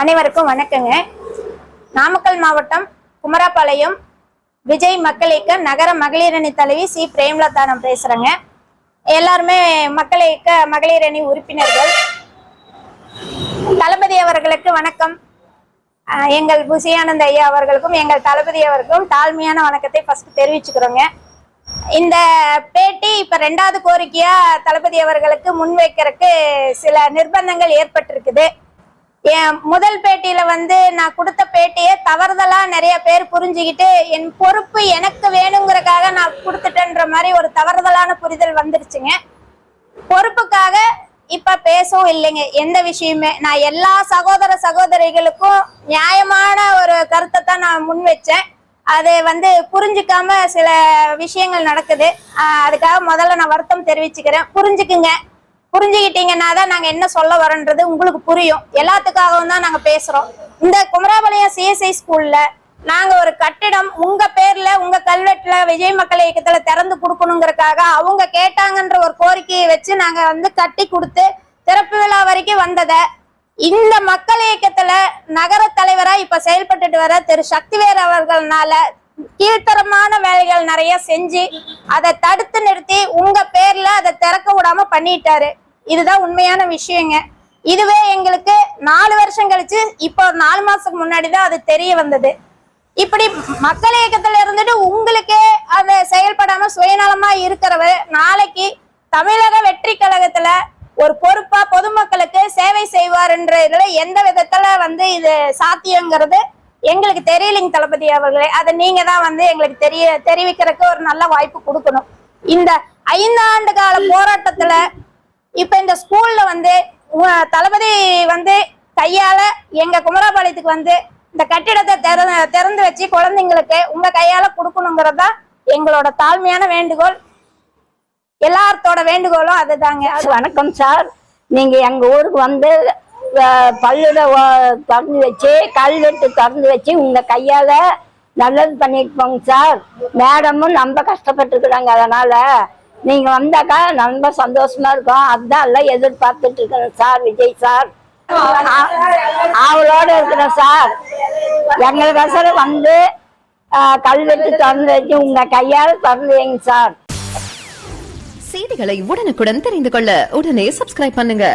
அனைவருக்கும் வணக்கங்க. நாமக்கல் மாவட்டம் குமராபாளையம் விஜய் மக்கள் இயக்க நகர மகளிர் அணி தலைவி சி பிரேமலதா நான் பேசுறேங்க. எல்லாருமே மக்கள் இயக்க மகளிர் அணி உறுப்பினர்கள். தளபதி அவர்களுக்கு வணக்கம். எங்கள் புசியானந்த ஐயா அவர்களுக்கும் எங்கள் தளபதி அவர்களுக்கும் தாழ்மையான வணக்கத்தை ஃபர்ஸ்ட் தெரிவிச்சுக்கிறோங்க. இந்த பேட்டி இப்ப 2வது கோரிக்கையா தளபதி அவர்களுக்கு முன்வைக்கிறதுக்கு சில நிர்பந்தங்கள் ஏற்பட்டிருக்குது. என் முதல் பேட்டியில நான் கொடுத்த பேட்டியை தவறுதலா நிறைய பேர் புரிஞ்சுக்கிட்டு என் பொறுப்பு எனக்கு வேணுங்கிறதுக்காக நான் கொடுத்துட்டேன்ற மாதிரி ஒரு தவறுதலான புரிதல் வந்துருச்சுங்க. பொறுப்புக்காக இப்ப பேசவும் இல்லைங்க. எந்த விஷயமே நான் எல்லா சகோதர சகோதரிகளுக்கும் நியாயமான ஒரு கருத்தை தான் நான் முன் வச்சேன். அது புரிஞ்சுக்காம சில விஷயங்கள் நடக்குது. அதுக்காக முதல்ல நான் வருத்தம் தெரிவிச்சுக்கிறேன். புரிஞ்சுக்கிட்டீங்கன்னா தான் நாங்க என்ன சொல்ல வரோன்றது உங்களுக்கு புரியும். எல்லாத்துக்காகவும் தான் நாங்க பேசுறோம். இந்த குமராபாளையம் சிஎஸ்ஐ ஸ்கூல்ல நாங்க ஒரு கட்டிடம் உங்க பேர்ல உங்க கல்வெட்டுல விஜய் மக்கள் இயக்கத்துல திறந்து கொடுக்கணுங்கிறதுக்காக அவங்க கேட்டாங்கன்ற ஒரு கோரிக்கையை வச்சு நாங்க கட்டி கொடுத்து திறப்பு விழா வரைக்கும் வந்தத இந்த மக்கள் இயக்கத்துல நகர தலைவரா இப்ப செயல்பட்டுட்டு வர திரு சக்திவேல் அவர்கள்னால கீழ்த்தரமான வேலைகள் நிறைய செஞ்சு அதை தடுத்து நிறுத்தி உங்க பேர்ல அதை திறக்க விடாம பண்ணிட்டாரு. இதுதான் உண்மையான விஷயங்க. இதுவே எங்களுக்கு 4 வருஷம் கழிச்சு இப்போ 4 மாசத்துக்கு முன்னாடிதான் அது தெரிய வந்தது. இப்படி மக்கள் இயக்கத்துல இருந்துட்டு உங்களுக்கே அதை செயல்படாம சுயநலமா இருக்கிறவ நாளைக்கு தமிழக வெற்றி கழகத்துல ஒரு பொறுப்பா பொதுமக்களுக்கு சேவை செய்வார்ன்ற இதுல எந்த விதத்துல இது சாத்தியங்கிறது எங்களுக்கு தெரியலைங்க தளபதி அவர்களே. அதை நீங்க தான் எங்களுக்கு தெரிவிக்கிறதுக்கு ஒரு நல்ல வாய்ப்பு கொடுக்கணும். இந்த 5 ஆண்டு கால போராட்டத்துல இப்ப இந்த ஸ்கூல்ல தளபதி கையால எங்க குமராபாளையத்துக்கு இந்த கட்டிடத்தை திறந்து வச்சு குழந்தைங்களுக்கு உங்க கையால கொடுக்கணுங்கிறதா எங்களோட தாழ்மையான வேண்டுகோள். எல்லாத்தோட வேண்டுகோளும் அதுதாங்க. வணக்கம் சார். நீங்க எங்க ஊருக்கு பல்லுட திறந்து வச்சு கல்வெட்டு திறந்து வச்சு உங்க கையால நல்லது பண்ணிட்டு போங்க சார். மேடமும் ரொம்ப கஷ்டப்பட்டுருக்குறாங்க. அதனால நீங்க வந்தாக்கா ரொம்ப சந்தோஷமா இருக்கும். அதுதான் எல்லாம் எதிர்பார்த்துட்டு இருக்கிறேன் சார். விஜய் சார் அவளோட இருக்கிறேன் சார். எங்களுக்கோசரம் கல்வெட்டு திறந்து வச்சு உங்க கையால திறந்து வைங்க சார். செய்திகளை உடனுக்குடன் தெரிந்து கொள்ள உடனே சப்ஸ்கிரைப் பண்ணுங்க.